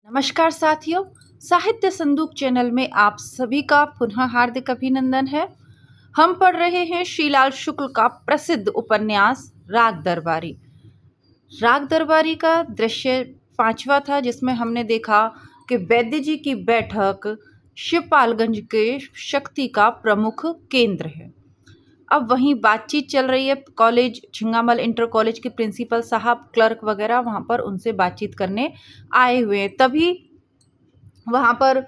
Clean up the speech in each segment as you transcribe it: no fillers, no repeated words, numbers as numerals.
नमस्कार साथियों, साहित्य संदूक चैनल में आप सभी का पुनः हार्दिक अभिनंदन है। हम पढ़ रहे हैं श्रीलाल शुक्ल का प्रसिद्ध उपन्यास राग दरबारी। राग दरबारी का दृश्य 5वां था, जिसमें हमने देखा कि वैद्य जी की बैठक शिवपालगंज के शक्ति का प्रमुख केंद्र है। अब वहीं बातचीत चल रही है। कॉलेज झिंगामल इंटर कॉलेज के प्रिंसिपल साहब, क्लर्क वगैरह वहाँ पर उनसे बातचीत करने आए हुए हैं। तभी वहाँ पर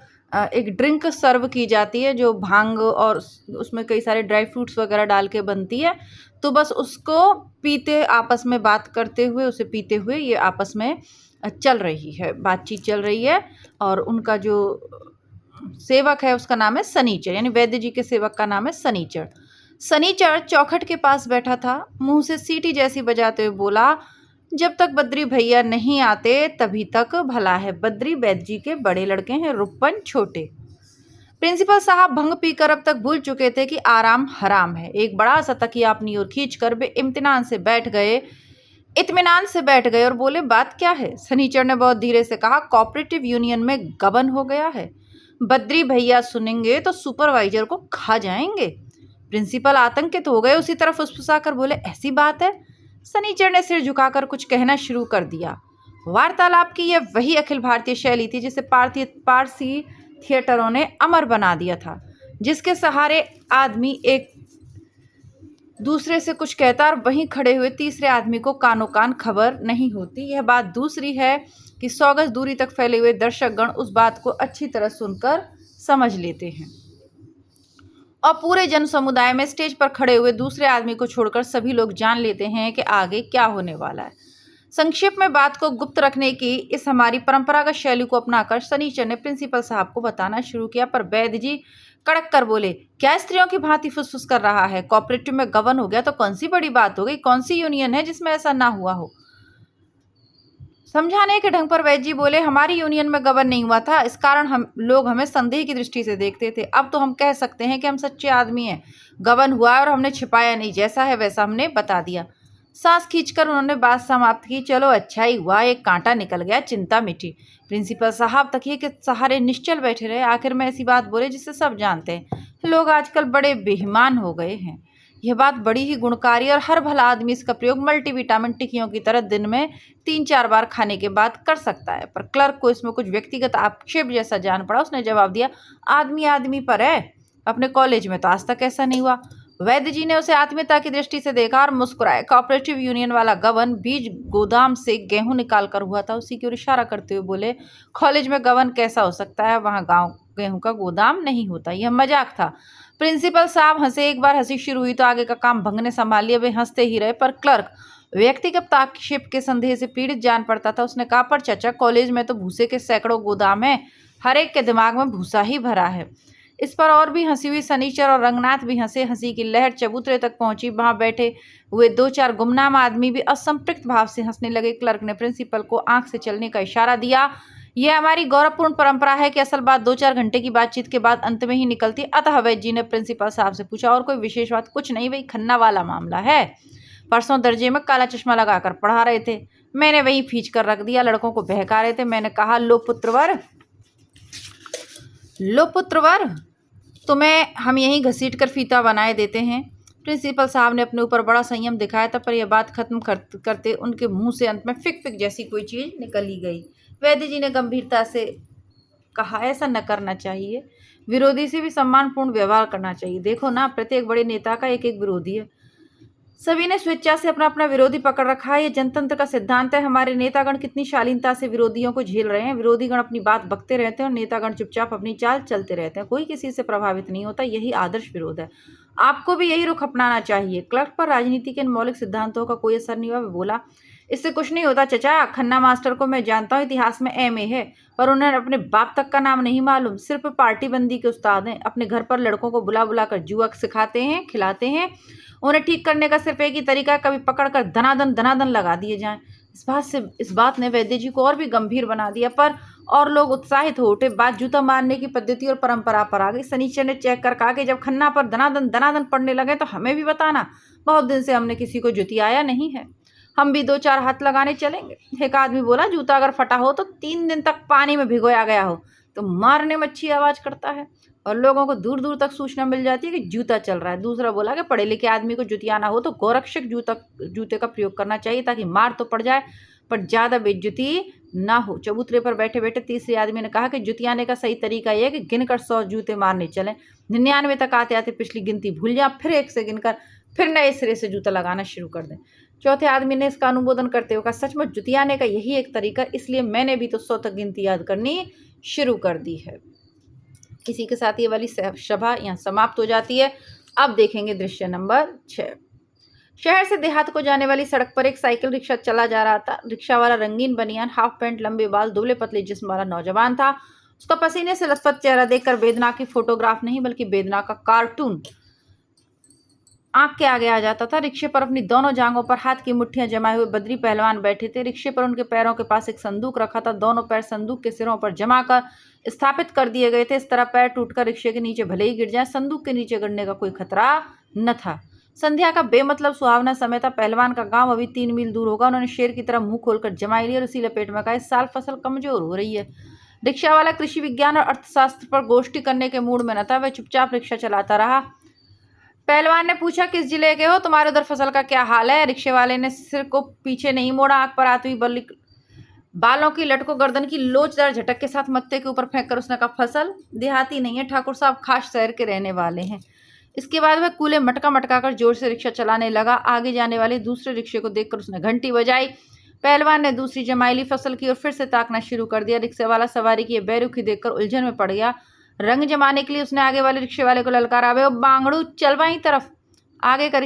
एक ड्रिंक सर्व की जाती है जो भांग और उसमें कई सारे ड्राई फ्रूट्स वगैरह डाल के बनती है। तो बस उसको पीते, आपस में बात करते हुए, उसे पीते हुए ये आपस में चल रही है, बातचीत चल रही है। और उनका जो सेवक है उसका नाम है सनीचर, यानी वैद्य जी के सेवक का नाम है सनीचर। सनीचर चौखट के पास बैठा था, मुंह से सीटी जैसी बजाते हुए बोला, जब तक बद्री भैया नहीं आते तभी तक भला है। बद्री वैद्य जी के बड़े लड़के हैं, रुपन छोटे। प्रिंसिपल साहब भंग पीकर अब तक भूल चुके थे कि आराम हराम है। एक बड़ा सा तकिया अपनी ओर खींचकर वे इत्मीनान से बैठ गए और बोले, बात क्या है? सनीचर ने बहुत धीरे से कहा, कोऑपरेटिव यूनियन में गबन हो गया है। बद्री भैया सुनेंगे तो सुपरवाइजर को खा जाएंगे। प्रिंसिपल आतंकित हो गए, उसी तरफ फुसफुसाकर बोले, ऐसी बात है? सनीचर ने सिर झुकाकर कुछ कहना शुरू कर दिया। वार्तालाप की यह वही अखिल भारतीय शैली थी जिसे पारसी थिएटरों ने अमर बना दिया था, जिसके सहारे आदमी एक दूसरे से कुछ कहता और वहीं खड़े हुए तीसरे आदमी को कानो कान खबर नहीं होती। यह बात दूसरी है कि 100 गज दूरी तक फैले हुए दर्शकगण उस बात को अच्छी तरह सुनकर समझ लेते हैं और पूरे जन समुदाय में स्टेज पर खड़े हुए दूसरे आदमी को छोड़कर सभी लोग जान लेते हैं कि आगे क्या होने वाला है। संक्षेप में बात को गुप्त रखने की इस हमारी परंपरागत शैली को अपनाकर सनीचर ने प्रिंसिपल साहब को बताना शुरू किया, पर वैद्य जी कड़क कर बोले, क्या स्त्रियों की भांति फुसफुस कर रहा है? कोऑपरेटिव में गबन हो गया तो कौन सी बड़ी बात हो गई? कौन सी यूनियन है जिसमें ऐसा ना हुआ हो? समझाने के ढंग पर वैद्य जी बोले, हमारी यूनियन में गबन नहीं हुआ था, इस कारण हमें संदेह की दृष्टि से देखते थे। अब तो हम कह सकते हैं कि हम सच्चे आदमी हैं। गबन हुआ है और हमने छिपाया नहीं, जैसा है वैसा हमने बता दिया। सांस खींचकर उन्होंने बात समाप्त की, चलो अच्छा ही हुआ, एक कांटा निकल गया, चिंता मिटी। प्रिंसिपल साहब तकिए के सहारे निश्चल बैठे रहे। आखिर में ऐसी बात बोले जिसे सब जानते हैं, लोग आजकल बड़े बेईमान हो गए हैं। यह बात बड़ी ही गुणकारी और हर भला आदमी इसका प्रयोग मल्टीविटामिन टिक्कियों की तरह दिन में 3-4 बार खाने के बाद कर सकता है। पर क्लर्क को इसमें कुछ व्यक्तिगत आक्षेप जैसा जान पड़ा। उसने जवाब दिया, आदमी आदमी पर है, अपने कॉलेज में तो आज तक ऐसा नहीं हुआ। वैद्य जी ने उसे आत्मीयता की दृष्टि से देखा और मुस्कुराए। कोऑपरेटिव यूनियन वाला गबन बीज गोदाम से गेहूं निकाल कर हुआ था। उसी की ओर इशारा करते हुए बोले, कॉलेज में गबन कैसा हो सकता है? वहां गांव गेहूं का गोदाम नहीं होता। यह मजाक था। प्रिंसिपल साहब हंसे। एक बार हंसी शुरू हुई तो आगे का काम भंग ने संभाल लिया। वे हंसते ही रहे, पर क्लर्क व्यक्तिगत आक्षेप के संदेह से पीड़ित जान पड़ता था। उसने कहा, पर चाचा, कॉलेज में तो भूसे के सैकड़ों गोदाम है, हर एक के दिमाग में भूसा ही भरा है। इस पर और भी हंसी हुई। सनीचर और रंगनाथ भी हंसे। हंसी की लहर चबूतरे तक पहुंची। वहां बैठे हुए 2-4 गुमनाम आदमी भी असंपृक्त भाव से हंसने लगे। क्लर्क ने प्रिंसिपल को आंख से चलने का इशारा दिया। यह हमारी गौरवपूर्ण परंपरा है कि असल बात 2-4 घंटे की बातचीत के बाद अंत में ही निकलती। अतः वैद्य जी ने प्रिंसिपल साहब से पूछा, और कोई विशेष बात? कुछ नहीं, वही खन्ना वाला मामला है। परसों दर्जे में काला चश्मा लगाकर पढ़ा रहे थे, मैंने वही खींच कर रख दिया। लड़कों को बहका रहे थे। मैंने कहा, लो पुत्रवर, तुम्हें हम यहीं घसीट कर फीता बनाए देते हैं। प्रिंसिपल साहब ने अपने ऊपर बड़ा संयम दिखाया था, पर यह बात खत्म करते उनके मुंह से अंत में फिक फिक जैसी कोई चीज निकल ही गई। वैद्य जी ने गंभीरता से कहा, ऐसा न करना चाहिए, विरोधी से भी सम्मानपूर्ण व्यवहार करना चाहिए। देखो ना, प्रत्येक बड़े नेता का एक एक विरोधी है। सभी ने स्वेच्छा से अपना अपना विरोधी पकड़ रखा है। ये जनतंत्र का सिद्धांत है। हमारे नेतागण कितनी शालीनता से विरोधियों को झेल रहे हैं। विरोधीगण अपनी बात बकते रहते हैं और नेतागण चुपचाप अपनी चाल चलते रहते हैं। कोई किसी से प्रभावित नहीं होता। यही आदर्श विरोध है। आपको भी यही रुख अपनाना चाहिए। क्लर्क पर राजनीति के इन मौलिक सिद्धांतों का कोई असर नहीं हुआ। वे बोला, इससे कुछ नहीं होता चचा। खन्ना मास्टर को मैं जानता हूँ, इतिहास में एमए है, पर उन्हें अपने बाप तक का नाम नहीं मालूम। सिर्फ पार्टी बंदी के उस्ताद हैं। अपने घर पर लड़कों को बुला बुला कर जुआ सिखाते हैं, खिलाते हैं। उन्हें ठीक करने का सिर्फ एक ही तरीका है, कभी पकड़कर धनादन लगा दिए जाएं। इस बात ने वैद्य जी को और भी गंभीर बना दिया, पर और लोग उत्साहित हो उठे। बात जूता मारने की पद्धति और परंपरा पर आ गई। सनीचर ने चेक कर कहा कि जब खन्ना पर धनादन पड़ने लगे तो हमें भी बताना। बहुत दिन से हमने किसी को जुतियाया नहीं है। हम भी 2-4 हाथ लगाने चलेंगे। एक आदमी बोला, जूता अगर फटा हो तो 3 दिन तक पानी में भिगोया गया हो तो मारने में अच्छी आवाज़ करता है और लोगों को दूर दूर तक सूचना मिल जाती है कि जूता चल रहा है। दूसरा बोला कि पढ़े लिखे आदमी को जुतियाना हो तो गोरक्षक जूते का प्रयोग करना चाहिए ताकि मार तो पड़ जाए पर ज़्यादा बेइज्जती ना हो। चबूतरे पर बैठे बैठे तीसरे आदमी ने कहा कि जुतियाने का सही तरीका यह है कि गिनकर 100 जूते मारने चलें, 99 तक आते आते पिछली गिनती भूल जाए, फिर 1 से गिनकर फिर नए सिरे से जूता लगाना शुरू कर दें। चौथे आदमी ने इसका अनुमोदन करते हुए कहा, सचमुच जुतियाने का यही एक तरीका, इसलिए मैंने भी तो 100 तक गिनती याद करनी शुरू कर दी है। इसी के साथ ये वाली सभा यहाँ समाप्त हो जाती है। अब देखेंगे दृश्य नंबर 6। शहर से देहात को जाने वाली सड़क पर एक साइकिल रिक्शा चला जा रहा था। रिक्शा वाला रंगीन बनियान, हाफ पैंट, लंबे बाल, दुबले पतले जिस्म वाला नौजवान था। उसका पसीने से लथपथ चेहरा देखकर वेदना की फोटोग्राफ नहीं बल्कि वेदना का कार्टून आंख के आगे आ जाता था। रिक्शे पर अपनी दोनों जांघों पर हाथ की मुट्ठियां जमाए हुए बद्री पहलवान बैठे थे। रिक्शे पर उनके पैरों के पास एक संदूक रखा था। दोनों पैर संदूक के सिरों पर जमा कर स्थापित कर दिए गए थे। इस तरह पैर टूटकर रिक्शे के नीचे भले ही गिर जाए, संदूक के नीचे गिरने का कोई खतरा न था। संध्या का बेमतलब सुहावना समय था। पहलवान का गांव अभी 3 मील दूर होगा। उन्होंने शेर की तरह मुंह खोलकर जमाई लिया और उसी लपेट में कहा, इस साल फसल कमजोर हो रही है। रिक्शा वाला कृषि विज्ञान और अर्थशास्त्र पर गोष्ठी करने के मूड में न था। वह चुपचाप रिक्शा चलाता रहा। पहलवान ने पूछा, किस जिले के हो? तुम्हारे उधर फसल का क्या हाल है? रिक्शे वाले ने सिर को पीछे नहीं मोड़ा। आंख पर आती हुई बालों की लट को गर्दन की लोचदार झटक के साथ मत्थे के ऊपर फेंक कर उसने कहा, फसल देहाती नहीं है ठाकुर साहब, खास शहर के रहने वाले हैं। इसके बाद वह कूले मटका मटका कर जोर से रिक्शा चलाने लगा। आगे जाने वाले दूसरे रिक्शे को देखकर उसने घंटी बजाई। पहलवान ने दूसरी जमाईली फसल की और फिर से ताकना शुरू कर दिया। रिक्शे वाला सवारी की बेरुखी देखकर उलझन में पड़ गया। रंग जमाने के लिए उसने आगे वाले रिक्शे वाले को ललकारा, बे बांगड़ू चल बाई तरफ। आगे का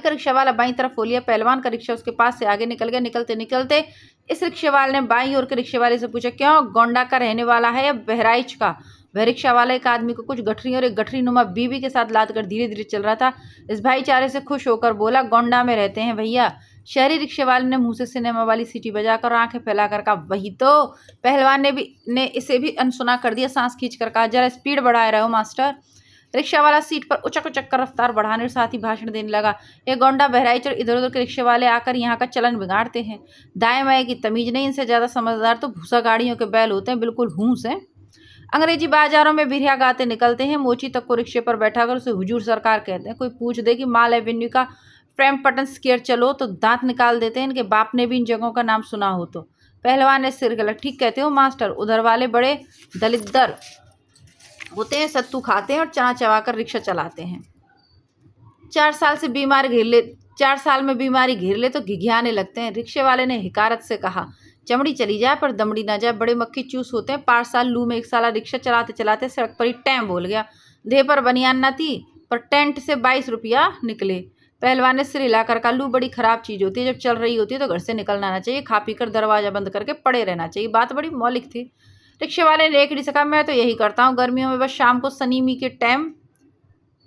रिक्शा वाला बाई तरफ हो लिया। पहलवान का रिक्शा उसके पास से आगे निकल गया। निकलते निकलते इस रिक्शे वाले ने बाई ओर के रिक्शे वाले से पूछा, क्यों, गोंडा का रहने वाला है या बहराइच का? वह रिक्शा वाला एक आदमी को कुछ गठरी और एक गठरी नुमा बीवी के साथ लाद कर धीरे धीरे चल रहा था। इस भाईचारे से खुश होकर बोला, गोंडा में रहते हैं भैया। शहरी रिक्शे वाले ने मुंह से सिनेमा वाली सीटी बजाकर आंखें फैलाकर कहा, वही तो। पहलवान ने इसे भी अनसुना कर दिया। सांस खींचकर कहा, जरा स्पीड बढ़ाए रहो मास्टर। रिक्शा वाला सीट पर उचक उचक कर रफ्तार बढ़ाने और साथ ही भाषण देने लगा, ये गोंडा बहराइच और इधर उधर के रिक्शे वाले आकर यहाँ का चलन बिगाड़ते हैं। दाएं बाएं की तमीज नहीं, इनसे ज़्यादा समझदार तो भूसा गाड़ियों के बैल होते हैं, बिल्कुल हूंस हैं। अंग्रेजी बाजारों में बिरहा गाते निकलते हैं। मोची तक को रिक्शे पर बैठाकर उसे हुजूर सरकार कहते हैं। कोई पूछ दे कि माल एवेन्यू का फ्रैम्पटन स्क्वायर चलो तो दांत निकाल देते हैं। इनके बाप ने भी इन जगहों का नाम सुना हो तो। पहलवान ने सिर गलत, ठीक कहते हो मास्टर, उधर वाले बड़े दलिद्दर होते हैं, सत्तू खाते हैं और चना चबाकर रिक्शा चलाते हैं। 4 साल में बीमारी घेर ले तो घिघियाने लगते हैं। रिक्शे वाले ने हिकारत से कहा, चमड़ी चली जाए पर दमड़ी ना जाए, बड़े मक्खी चूस होते हैं। 5 साल लू में एक साला रिक्शा चलाते चलाते सड़क पर ही टैम बोल गया। देह पर बनियान न थी पर टेंट से 22 रुपया निकले। पहलवान ने सिर हिलाकर कहा, लू बड़ी खराब चीज़ होती है, जब चल रही होती है तो घर से निकलना ना चाहिए, खा पी कर दरवाजा बंद करके पड़े रहना चाहिए। बात बड़ी मौलिक थी। रिक्शे वाले ने रेकड़ी से कहा, मैं तो यही करता हूँ, गर्मियों में बस शाम को सनीमी के टाइम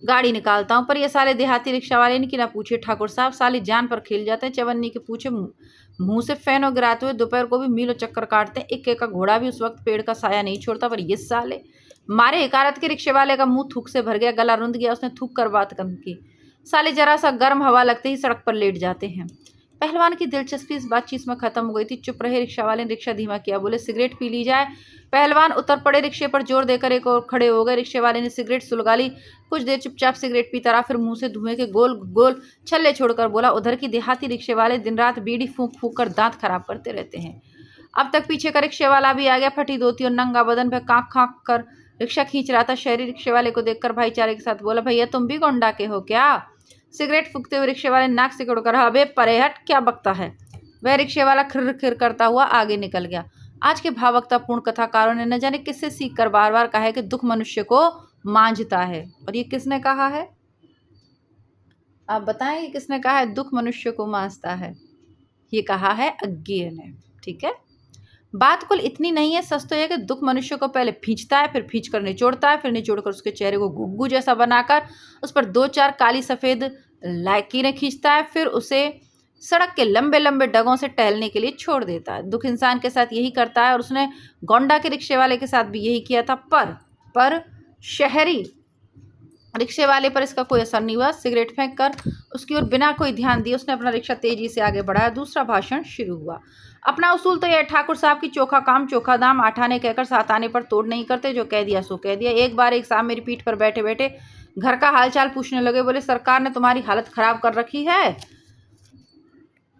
गाड़ी निकालता हूँ। पर ये साले देहाती रिक्शा वाले इनकी ना पूछे ठाकुर साहब, साले जान पर खेल जाते हैं। चवन्नी के पूछे मुंह से फैनो गिराते हुए दोपहर को भी मीलों चक्कर काटते हैं। एक का घोड़ा भी उस वक्त पेड़ का साया नहीं छोड़ता। पर ये साले मारे हिकारत के रिक्शे वाले का मुंह थूक से भर गया, गला रुंध गया। उसने थूक कर बात कम की। साले जरा सा गर्म हवा लगते ही सड़क पर लेट जाते हैं। पहलवान की दिलचस्पी इस बातचीत में खत्म हो गई थी। चुप रहे रिक्शा वाले ने रिक्शा धीमा किया, बोले, सिगरेट पी ली जाए। पहलवान उतर पड़े, रिक्शे पर जोर देकर एक और खड़े हो गए। रिक्शे वाले ने सिगरेट सुलगा ली। कुछ देर चुपचाप सिगरेट पीता रहा, फिर मुंह से धुएं के गोल गोल छल्ले छोड़कर बोला, उधर की देहाती रिक्शे वाले दिन रात बीड़ी फूंक फूंक कर दांत खराब करते रहते हैं। अब तक पीछे का रिक्शे वाला भी आ गया। फटी धोती और नंगा बदन पे कांक कांक कर रिक्शा खींच रहा था। शहरी रिक्शे वाले को देखकर भाईचारे के साथ बोला, भैया तुम भी गोंडा के हो क्या? सिगरेट फूंकते हुए रिक्शे वाले नाक से उड़कर, अबे परे हट, क्या बकता है। वह रिक्शे वाला खिर खिर करता हुआ आगे निकल गया। आज के भावुकतापूर्ण कथाकारों ने न जाने किससे सीख कर बार बार कहा है कि दुख मनुष्य को मांझता है। और ये किसने कहा है? आप बताएं, ये किसने कहा है दुख मनुष्य को मांझता है? ये कहा है अज्ञेय ने। ठीक है, बात कुल इतनी नहीं है। सच तो यह कि दुख मनुष्य को पहले खींचता है, फिर खींच कर निचोड़ता है, फिर निचोड़कर उसके चेहरे को गुग्गू जैसा बनाकर उस पर 2-4 काली सफ़ेद लकीरें खींचता है, फिर उसे सड़क के लंबे लंबे डगों से टहलने के लिए छोड़ देता है। दुख इंसान के साथ यही करता है और उसने गोंडा के रिक्शे वाले के साथ भी यही किया था। पर शहरी रिक्शे वाले पर इसका कोई असर नहीं हुआ। सिगरेट फेंक कर उसकी ओर बिना कोई ध्यान दिए उसने अपना रिक्शा तेजी से आगे बढ़ाया। दूसरा भाषण शुरू हुआ। अपना उसूल तो यह ठाकुर साहब की चोखा काम चोखा दाम, आठ आने कहकर सात आने पर तोड़ नहीं करते। जो कह दिया सो कह दिया। एक बार एक साहब मेरी पीठ पर बैठे बैठे घर का हालचाल पूछने लगे। बोले, सरकार ने तुम्हारी हालत खराब कर रखी है,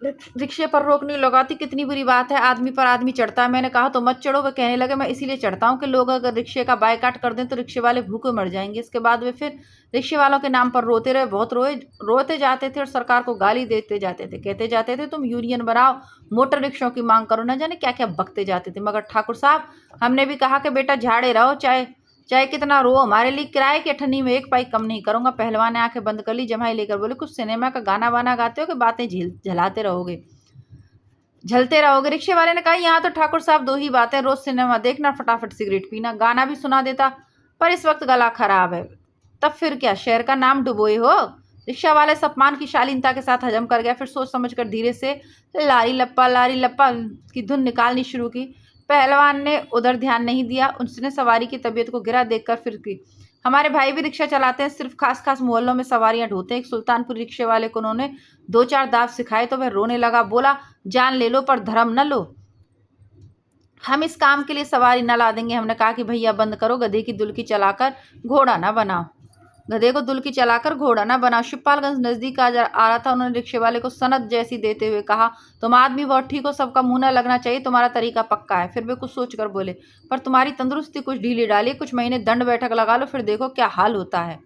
रिक्शे पर रोक नहीं लगाती, कितनी बुरी बात है, आदमी पर आदमी चढ़ता है। मैंने कहा तो मत चढ़ो। वे कहने लगे, मैं इसीलिए चढ़ता हूँ कि लोग अगर रिक्शे का बायकाट कर दें तो रिक्शे वाले भूखे मर जाएंगे। इसके बाद वे फिर रिक्शे वालों के नाम पर रोते रहे, बहुत रोते जाते थे और सरकार को गाली देते जाते थे। कहते जाते थे, तुम यूनियन बनाओ, मोटर रिक्शों की मांग करो, न जाने क्या क्या बकते जाते थे। मगर ठाकुर साहब, हमने भी कहा कि बेटा झाड़े रहो, चाहे चाहे कितना रो, हमारे लिए किराए की अठन्नी में एक पाई कम नहीं करूंगा। पहलवान ने आंखें बंद कर ली, जमाई लेकर बोले, कुछ सिनेमा का गाना वाना गाते हो कि बातें झलाते रहोगे, झलते रहोगे। रिक्शे वाले ने कहा, यहाँ तो ठाकुर साहब दो ही बातें, रोज सिनेमा देखना, फटाफट सिगरेट पीना। गाना भी सुना देता पर इस वक्त गला खराब है, तब फिर क्या, शहर का नाम डुबोए हो। रिक्शा वाले सम्मान की शालीनता के साथ हजम कर गया। फिर सोच समझ कर धीरे से लारी लप्पा की धुन निकालनी शुरू की। पहलवान ने उधर ध्यान नहीं दिया। उसने सवारी की तबीयत को गिरा देखकर फिर की। हमारे भाई भी रिक्शा चलाते हैं, सिर्फ खास खास मोहल्लों में सवारियां ढोते हैं। एक सुल्तानपुर रिक्शे वाले को उन्होंने दो चार दाव सिखाए तो वह रोने लगा। बोला, जान ले लो पर धर्म न लो, हम इस काम के लिए सवारी न ला देंगे। हमने कहा कि भैया बंद करो, गधे की दुल्की चलाकर घोड़ा ना बनाओ, गधे को दुल्की चलाकर घोड़ा ना बनाओ। शिवपालगंज नजदीक आ रहा था। उन्होंने रिक्शे वाले को सनद जैसी देते हुए कहा, तुम आदमी बहुत ठीक हो, सबका मुंह न लगना चाहिए, तुम्हारा तरीका पक्का है। फिर वे कुछ सोच कर बोले, पर तुम्हारी तंदुरुस्ती कुछ ढीली डाली, कुछ महीने दंड बैठक लगा लो, फिर देखो क्या हाल होता है।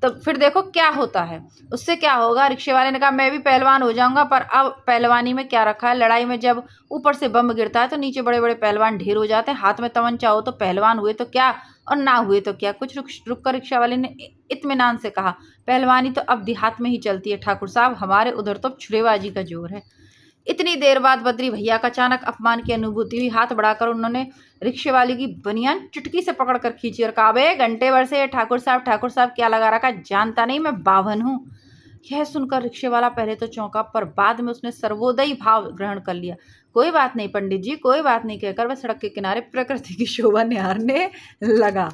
तो फिर देखो क्या होता है, उससे क्या होगा। रिक्शे वाले ने कहा, मैं भी पहलवान हो जाऊंगा, पर अब पहलवानी में क्या रखा है। लड़ाई में जब ऊपर से बम गिरता है तो नीचे बड़े बड़े पहलवान ढेर हो जाते हैं। हाथ में तमंचा हो तो पहलवान हुए तो क्या, और ना हुए तो क्या। कुछ रुक कर रिक्शा वाले ने इत्मीनान से कहा, पहलवानी तो अब देहात में ही चलती है ठाकुर साहब, हमारे उधर तो छुरेबाजी का जोर है। इतनी देर बाद बद्री भैया का अचानक अपमान की अनुभूति हुई। हाथ बढ़ाकर उन्होंने रिक्शे वाले की बनियान चुटकी से पकड़कर खींची और कहा, बे घंटे भर से ठाकुर साहब क्या लगा रखा, जानता नहीं मैं बावन हूँ। यह सुनकर रिक्शे वाला पहले तो चौंका, पर बाद में उसने सर्वोदयी भाव ग्रहण कर लिया। कोई बात नहीं पंडित जी, कोई बात नहीं कहकर वह सड़क के किनारे प्रकृति की शोभा निहारने लगा।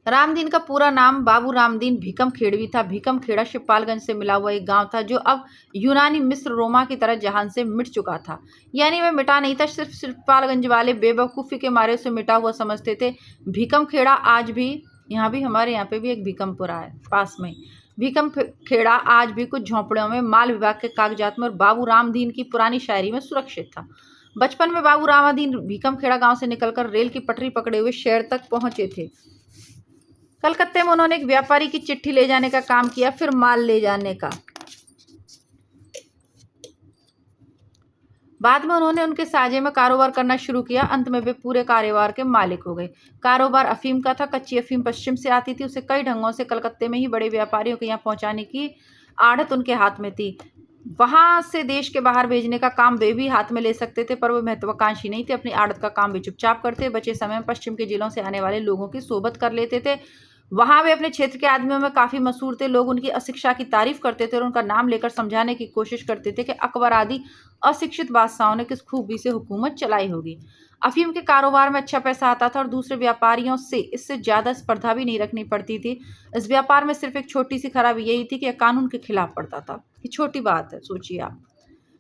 रामदीन का पूरा नाम बाबू रामदीन भीकम खेड़वी था। भीकम खेड़ा शिवपालगंज से मिला हुआ एक गांव था जो अब यूनानी मिस्र रोमा की तरह जहान से मिट चुका था। यानी वह मिटा नहीं था, सिर्फ शिवपालगंज वाले बेवकूफ़ी के मारे उसे मिटा हुआ समझते थे। भीकम खेड़ा आज भी, यहाँ भी हमारे यहाँ पे भी एक भीकमपुरा है पास में, भीकम खेड़ा आज भी कुछ झोंपड़ियों में, माल विभाग के कागजात में और बाबू रामदीन की पुरानी शायरी में सुरक्षित था। बचपन में बाबू रामदीन भीकम खेड़ा गाँव से निकलकर रेल की पटरी पकड़े हुए शहर तक पहुँचे थे। कलकत्ते में उन्होंने एक व्यापारी की चिट्ठी ले जाने का काम किया, फिर माल ले जाने का। बाद में उन्होंने उनके साझे में कारोबार करना शुरू किया। अंत में वे पूरे कारोबार के मालिक हो गए। कारोबार अफीम का था। कच्ची अफीम पश्चिम से आती थी, उसे कई ढंगों से कलकत्ते में ही बड़े व्यापारियों के यहाँ पहुँचाने की आड़त उनके हाथ में थी। वहाँ से देश के बाहर भेजने का काम वे भी हाथ में ले सकते थे, पर वे महत्वाकांक्षी नहीं थे। अपनी आड़त का काम वे चुपचाप करते। बचे समय में पश्चिम के जिलों से आने वाले लोगों की सोबत कर लेते थे। वहाँ वे अपने क्षेत्र के आदमियों में काफ़ी मशहूर थे। लोग उनकी अशिक्षा की तारीफ करते थे और उनका नाम लेकर समझाने की कोशिश करते थे कि अकबर आदि अशिक्षित बादशाहों ने किस खूबी से हुकूमत चलाई होगी। अफीम के कारोबार में अच्छा पैसा आता था और दूसरे व्यापारियों से इससे ज़्यादा स्पर्धा भी नहीं रखनी पड़ती थी। इस व्यापार में सिर्फ एक छोटी सी खराबी यही थी कि यह कानून के खिलाफ पड़ता था। ये छोटी बात है, सोचिए आप,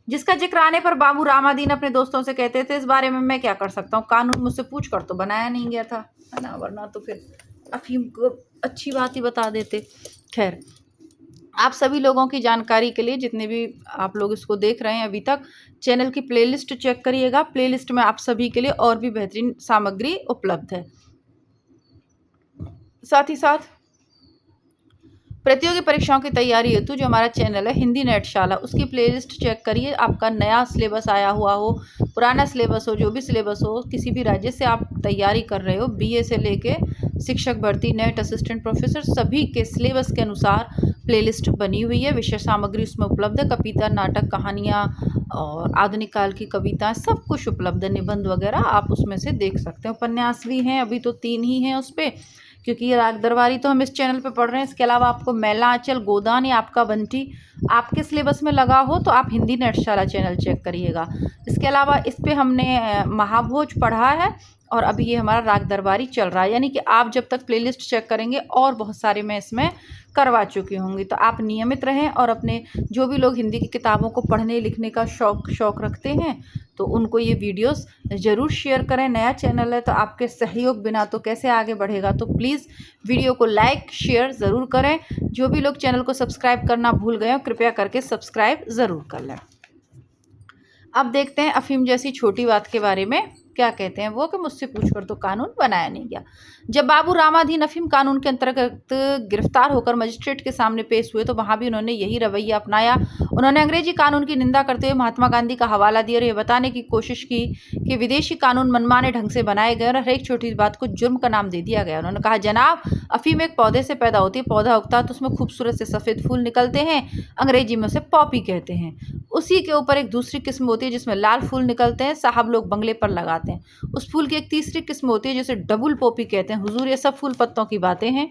जिसका जिक्र आने पर बाबू रामादीन अपने दोस्तों से कहते थे, इस बारे में मैं क्या कर सकता हूँ, कानून मुझसे पूछ कर तो बनाया नहीं गया था, है ना, वरना तो फिर अफीम को अच्छी बात ही बता देते। खैर, आप सभी लोगों की जानकारी के लिए, जितने भी आप लोग इसको देख रहे हैं अभी तक, चैनल की प्लेलिस्ट चेक करिएगा। प्लेलिस्ट में आप सभी के लिए और भी बेहतरीन सामग्री उपलब्ध है। साथ ही साथ प्रतियोगी परीक्षाओं की तैयारी हेतु जो हमारा चैनल है हिंदी नेटशाला, उसकी प्लेलिस्ट चेक करिए। आपका नया सिलेबस आया हुआ हो, पुराना सिलेबस हो, जो भी सिलेबस हो, किसी भी राज्य से आप तैयारी कर रहे हो, बीए से लेके शिक्षक भर्ती, नेट, असिस्टेंट प्रोफेसर, सभी के सिलेबस के अनुसार प्लेलिस्ट बनी हुई है। विषय सामग्री उसमें उपलब्ध है। कविता, नाटक, कहानियाँ और आधुनिक काल की कविताएँ, सब कुछ उपलब्ध है। निबंध वगैरह आप उसमें से देख सकते हैं। उपन्यास भी हैं, अभी तो 3 ही हैं उस पर, क्योंकि ये राग दरबारी तो हम इस चैनल पे पढ़ रहे हैं। इसके अलावा आपको मैला आंचल, गोदान या आपका बंटी आपके सिलेबस में लगा हो तो आप हिंदी नेटशाला चैनल चेक करिएगा। इसके अलावा इस पे हमने महाभोज पढ़ा है और अभी ये हमारा राग दरबारी चल रहा है, यानी कि आप जब तक प्लेलिस्ट चेक करेंगे और बहुत सारे मैं इसमें करवा चुकी होंगी। तो आप नियमित रहें और अपने जो भी लोग हिंदी की किताबों को पढ़ने लिखने का शौक़ रखते हैं तो उनको ये वीडियोस ज़रूर शेयर करें। नया चैनल है तो आपके सहयोग बिना तो कैसे आगे बढ़ेगा, तो प्लीज़ वीडियो को लाइक शेयर ज़रूर करें। जो भी लोग चैनल को सब्सक्राइब करना भूल गए हो कृपया करके सब्सक्राइब ज़रूर कर लें। अब देखते हैं अफ़ीम जैसी छोटी बात के बारे में क्या कहते हैं वो, कि मुझसे पूछकर तो कानून बनाया नहीं गया। जब बाबू रामाधीन अफ़ीम कानून के अंतर्गत गिरफ्तार होकर मजिस्ट्रेट के सामने पेश हुए तो वहाँ भी उन्होंने यही रवैया अपनाया। उन्होंने अंग्रेजी कानून की निंदा करते हुए महात्मा गांधी का हवाला दिया और ये बताने की कोशिश की कि विदेशी कानून मनमाने ढंग से बनाए गए और हर एक छोटी बात को जुर्म का नाम दे दिया गया। उन्होंने कहा, जनाब, अफ़ीम एक पौधे से पैदा होती है, पौधा उगता है तो उसमें खूबसूरत से सफ़ेद फूल निकलते हैं, अंग्रेजी में उसे पॉपी कहते हैं। उसी के ऊपर एक दूसरी किस्म होती है जिसमें लाल फूल निकलते हैं, साहब लोग बंगले पर लगाते हैं। उस फूल की एक तीसरी किस्म होती है जिसे डबल पॉपी कहते हैं। हुजूर, ये सब फूल पत्तों की बातें हैं,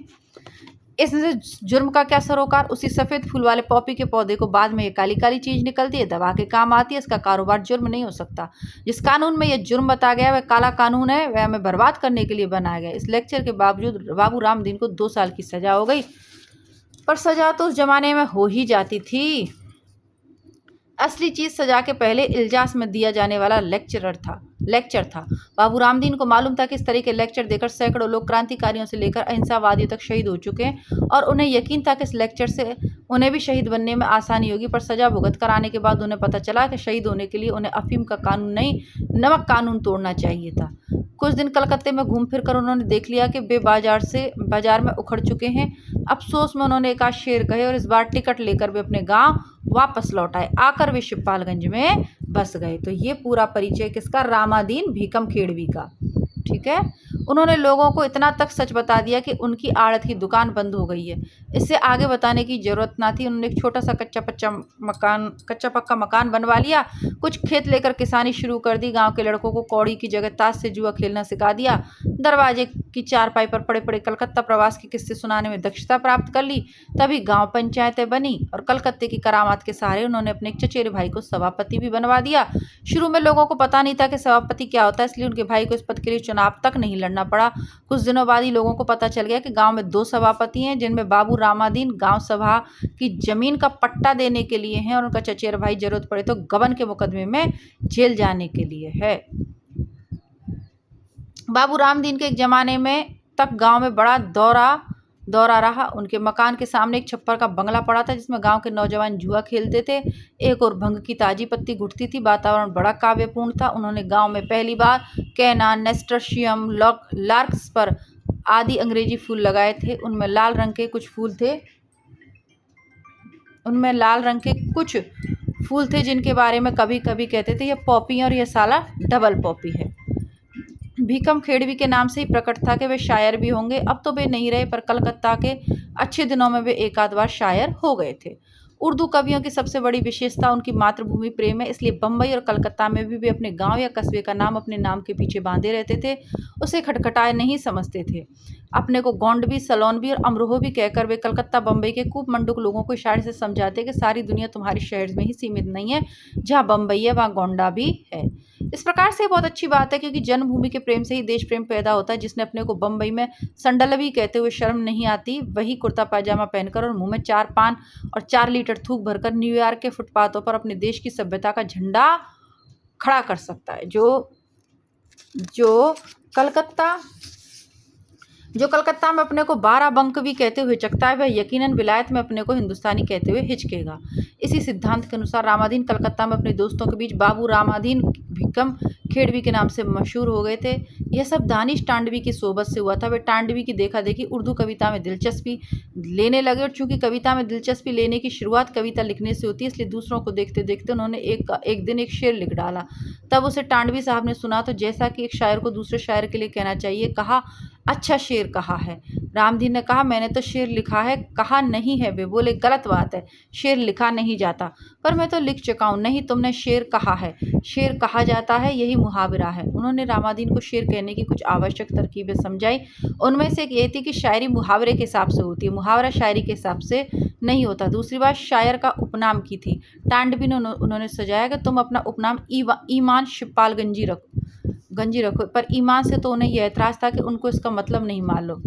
इससे जुर्म का क्या सरोकार। उसी सफ़ेद फूल वाले पॉपी के पौधे को बाद में ये काली काली चीज़ निकलती है, दवा के काम आती है, इसका कारोबार जुर्म नहीं हो सकता। जिस कानून में यह जुर्म बताया गया वह काला कानून है, वह हमें बर्बाद करने के लिए बनाया गया। इस लेक्चर के बावजूद बाबू रामदीन को 2 साल की सज़ा हो गई, पर सज़ा तो उस ज़माने में हो ही जाती थी। असली चीज़ सजा के पहले इल्जास में दिया जाने वाला लेक्चर था। बाबू रामदीन को मालूम था कि इस तरह के लेक्चर देकर सैकड़ों लोग क्रांतिकारियों से लेकर अहिंसावादियों तक शहीद हो चुके हैं और उन्हें यकीन था कि इस लेक्चर से उन्हें भी शहीद बनने में आसानी होगी। पर सजा भुगत कर आने के बाद उन्हें पता चला कि शहीद होने के लिए उन्हें अफ़ीम का कानून नहीं, नमक कानून तोड़ना चाहिए था। कुछ दिन कलकत्ते में घूम फिर कर उन्होंने देख लिया कि वे बाजार में उखड़ चुके हैं। अफसोस में उन्होंने एक आध शेर कहे और इस बार टिकट लेकर वे अपने गांव वापस लौट आए। आकर वे शिवपालगंज में बस गए। तो ये पूरा परिचय किसका? रामादीन भीकम खेड़वी का। ठीक है, उन्होंने लोगों को इतना तक सच बता दिया कि उनकी आड़त की दुकान बंद हो गई है। इससे आगे बताने की जरूरत ना थी। उन्होंने एक छोटा सा कच्चा पक्का मकान बनवा लिया, कुछ खेत लेकर किसानी शुरू कर दी, गांव के लड़कों को कौड़ी की जगह ताश से जुआ खेलना सिखा दिया, दरवाजे की चारपाई पर पड़े पड़े कलकत्ता प्रवास के किस्से सुनाने में दक्षता प्राप्त कर ली। तभी गांव पंचायतें बनी और कलकत्ते की करामात के सहारे उन्होंने अपने एक चचेरे भाई को सभापति भी बनवा दिया। शुरू में लोगों को पता नहीं था कि सभापति क्या होता है, इसलिए उनके भाई को इस पद के लिए चुनाव तक नहीं लड़ना पड़ा। कुछ दिनों बाद ही लोगों को पता चल गया कि गांव में 2 सभापति हैं, जिनमें बाबू रामादीन गांव सभा की जमीन का पट्टा देने के लिए हैं और उनका चचेरा भाई जरूरत पड़े तो गबन के मुकदमे में जेल जाने के लिए है। बाबू रामदीन के एक जमाने में तक गांव में बड़ा दौरा रहा। उनके मकान के सामने एक छप्पर का बंगला पड़ा था जिसमें गांव के नौजवान जुआ खेलते थे। एक और भंग की ताजी पत्ती घुटती थी। वातावरण बड़ा काव्यपूर्ण था। उन्होंने गांव में पहली बार कैनान, नेस्टर्शियम, लार्क्स पर आदि अंग्रेजी फूल लगाए थे। उनमें लाल रंग के कुछ फूल थे जिनके बारे में कभी कभी कहते थे यह पॉपी है और यह साला डबल पॉपी है। भीकम खेड़वी के नाम से ही प्रकट था कि वे शायर भी होंगे। अब तो वे नहीं रहे, पर कलकत्ता के अच्छे दिनों में वे एक आध बार शायर हो गए थे। उर्दू कवियों की सबसे बड़ी विशेषता उनकी मातृभूमि प्रेम है, इसलिए बम्बई और कलकत्ता में भी वे अपने गांव या कस्बे का नाम अपने नाम के पीछे बांधे रहते थे। उसे खटखटाए नहीं समझते थे। अपने को गोंडवी, सलोनवी और अमरोह भी कहकर वे कलकत्ता बम्बई के कूप मंडुक लोगों को इशारे से समझाते कि सारी दुनिया तुम्हारे शहर में ही सीमित नहीं है, जहाँ बम्बई है वहाँ गोंडा भी है। इस प्रकार से बहुत अच्छी बात है, क्योंकि जन्मभूमि के प्रेम से ही देश प्रेम पैदा होता है। जिसने अपने को बम्बई में संडलवी कहते हुए शर्म नहीं आती, वही कुर्ता पायजामा पहनकर और मुंह में 4 पान और 4 लीटर थूक भरकर न्यूयॉर्क के फुटपाथों पर अपने देश की सभ्यता का झंडा खड़ा कर सकता है। जो कलकत्ता में अपने को 12 बंक भी कहते हुए हिचकता है, वह यकीनन विलायत में अपने को हिंदुस्तानी कहते हुए हिचकेगा। इसी सिद्धांत के अनुसार रामादीन कलकत्ता में अपने दोस्तों के बीच बाबू रामादीन भीकम खेड़वी के नाम से मशहूर हो गए थे। यह सब दानिश टांडवी की सोबत से हुआ था। वे टांडवी की देखा देखी उर्दू कविता में दिलचस्पी लेने लगे और चूंकि कविता में दिलचस्पी लेने की शुरुआत कविता लिखने से होती है, इसलिए दूसरों को देखते देखते उन्होंने एक दिन एक शेर लिख डाला। तब उसे टांडवी साहब ने सुना तो जैसा कि एक शायर को दूसरे शायर के लिए कहना चाहिए, कहा, अच्छा शेर कहा है। रामदीन ने कहा, मैंने तो शेर लिखा है, कहा नहीं है। वे बोले, गलत बात है, शेर लिखा नहीं जाता। पर मैं तो लिख चुका हूँ। नहीं, तुमने शेर कहा है, शेर कहा जाता है, यही मुहावरा है। उन्होंने रामादीन को शेर कहने की कुछ आवश्यक तरकीबें समझाई। उनमें से एक ये थी कि शायरी मुहावरे के हिसाब से होती है, मुहावरा शायरी के हिसाब से नहीं होता। दूसरी बात शायर का उपनाम की थी। टांडवी ने उन्होंने सजाया कि तुम अपना उपनाम ईमान शिवपाल गंजी रखो। पर ईमान से तो उन्हें यह एतराज़ था कि उनको इसका मतलब नहीं मालूम।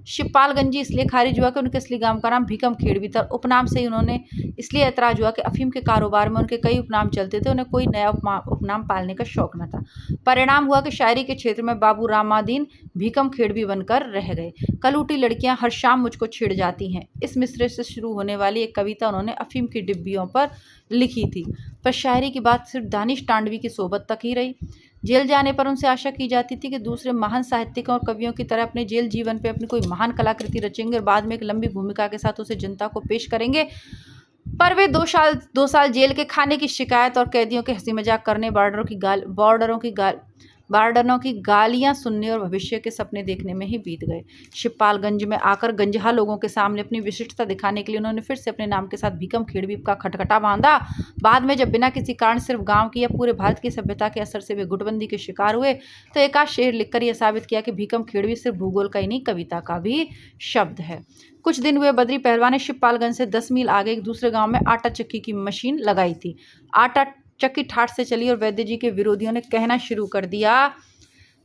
शिवपाल गंजी इसलिए खारिज हुआ कि उनके असली गांव का नाम भीकम खेड़वी था। उपनाम से ही उन्होंने इसलिए एतराज़ हुआ कि अफीम के कारोबार में उनके कई उपनाम चलते थे, उन्हें कोई नया उपनाम पालने का शौक न था। परिणाम हुआ कि शायरी के क्षेत्र में बाबू रामादीन भीकम खेड़वी बनकर रह गए। कलूटी लड़कियां हर शाम मुझको छिड़ जाती हैं, इस मिसरे से शुरू होने वाली एक कविता उन्होंने अफीम की डिब्बियों पर लिखी थी। पर शायरी की बात सिर्फ दानिश टांडवी की सोबत तक ही रही। जेल जाने पर उनसे आशा की जाती थी कि दूसरे महान साहित्यिकों और कवियों की तरह अपने जेल जीवन पे अपनी कोई महान कलाकृति रचेंगे और बाद में एक लंबी भूमिका के साथ उसे जनता को पेश करेंगे। पर वे 2 साल जेल के खाने की शिकायत और कैदियों के हंसी मजाक करने, वार्डनों की गालियां सुनने और भविष्य के सपने देखने में ही बीत गए। शिवपालगंज में आकर गंजहा लोगों के सामने अपनी विशिष्टता दिखाने के लिए उन्होंने फिर से अपने नाम के साथ भीकम खेड़वी का खटखटा बांधा। बाद में जब बिना किसी कारण सिर्फ गांव की या पूरे भारत की सभ्यता के असर से वे गुटबंदी के शिकार हुए, तो एक आध शेर लिखकर यह साबित किया कि भीकम खेड़वी सिर्फ भूगोल का ही नहीं, कविता का भी शब्द है। कुछ दिन हुए, बद्री पहलवान ने शिवपालगंज से 10 मील आगे एक दूसरे गांव में आटा चक्की की मशीन लगाई थी। आटा चक्की ठाठ से चली और वैद्य जी के विरोधियों ने कहना शुरू कर दिया,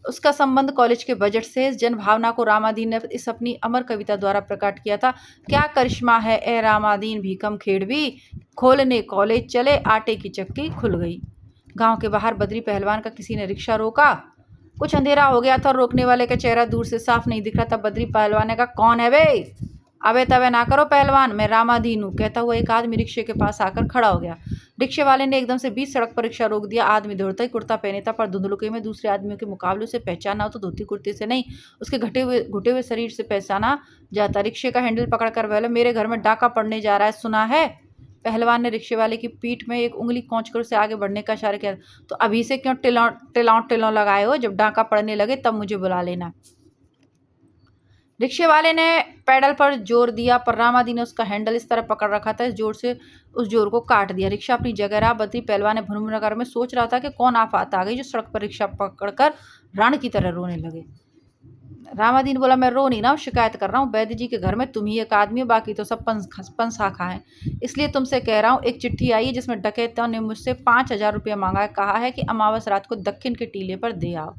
उसका संबंध कॉलेज के बजट से। इस जनभावना को रामादीन ने इस अपनी अमर कविता द्वारा प्रकट किया था। क्या करिश्मा है ए रामादीन भीकम खेड़वी, खोलने कॉलेज चले, आटे की चक्की खुल गई। गांव के बाहर बद्री पहलवान का किसी ने रिक्शा रोका। कुछ अंधेरा हो गया था और रोकने वाले का चेहरा दूर से साफ नहीं दिख रहा था। बद्री पहलवान ने कहा, कौन है बे? अबे तबे ना करो पहलवान, मैं रामादीन हूँ, कहता हुआ एक आदमी रिक्शे के पास आकर खड़ा हो गया। रिक्शे वाले ने एकदम से बीच सड़क पर रिक्शा रोक दिया। आदमी दौड़ता ही कुर्ता पहने था, पर धुंधलुके में दूसरे आदमियों के मुकाबले उसे पहचाना हो तो धोती कुर्ते से नहीं, उसके घुटे हुए शरीर से पहचाना जाता। रिक्शे का हैंडल पकड़कर बोला, मेरे घर में डाका पड़ने जा रहा है, सुना है? पहलवान ने रिक्शे वाले की पीठ में एक उंगली कोंचकर उसे आगे बढ़ने का इशारा किया। तो अभी से क्यों टिलाओ लगाए हो? जब डाका पड़ने लगे तब मुझे बुला लेना। रिक्शे वाले ने पैडल पर जोर दिया, पर रामादीन ने उसका हैंडल इस तरह पकड़ रखा था, उस जोर को काट दिया। रिक्शा अपनी जगह रहा। बद्री पहलवान ने भुनभुनाकर में सोच रहा था कि कौन आफत आ गई जो सड़क पर रिक्शा पकड़कर राण की तरह रोने लगे। रामादीन बोला, मैं रो नहीं रहा हूँ, शिकायत कर रहा हूँ। वैद्य जी के घर में तुम ही एक आदमी हो, बाकी तो सब पंसाखा हैं। इसलिए तुमसे कह रहा हूँ, एक चिट्ठी आई है जिसमें डकैतों ने मुझसे 5,000 रुपये मांगा है। कहा है कि अमावस रात को दक्षिण के टीले पर दे आओ।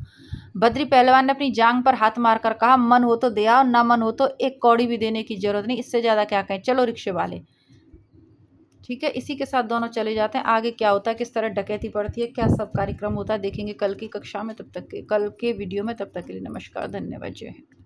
बद्री पहलवान ने अपनी जांग पर हाथ मारकर कहा, मन हो तो दे आओ, ना मन हो तो एक कौड़ी भी देने की जरूरत नहीं, इससे ज्यादा क्या कहें। चलो रिक्शे वाले। ठीक है, इसी के साथ दोनों चले जाते हैं। आगे क्या होता है, किस तरह डकैती पड़ती है, क्या सब कार्यक्रम होता है, देखेंगे कल की कक्षा में। कल के वीडियो में। तब तक के लिए नमस्कार, धन्यवाद, जय हिंद।